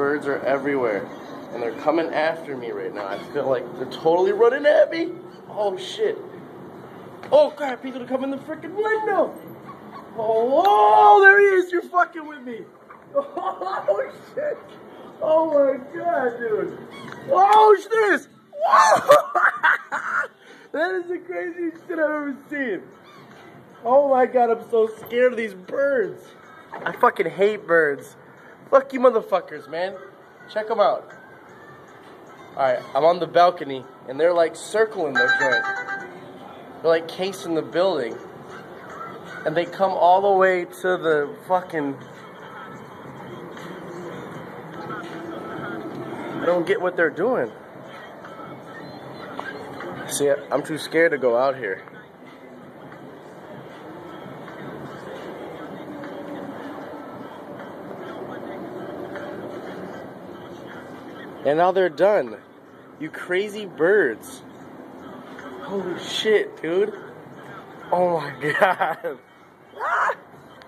birds are everywhere. And they're coming after me right now. I feel like they're totally running at me. Oh, shit. Oh, crap. He's going to come in the freaking window. Oh, there he is. You're fucking with me. Oh, shit. Oh, my God, dude. Oh, shit. Whoa. That is the craziest shit I've ever seen. Oh, my God. I'm so scared of these birds. I fucking hate birds. Fuck you motherfuckers, man. Check them out. Alright, I'm on the balcony, and they're like circling the joint. They're like casing the building. And they come all the way to the fucking... I don't get what they're doing. See, I'm too scared to go out here. And now they're done. You crazy birds. Holy shit, dude. Oh my God.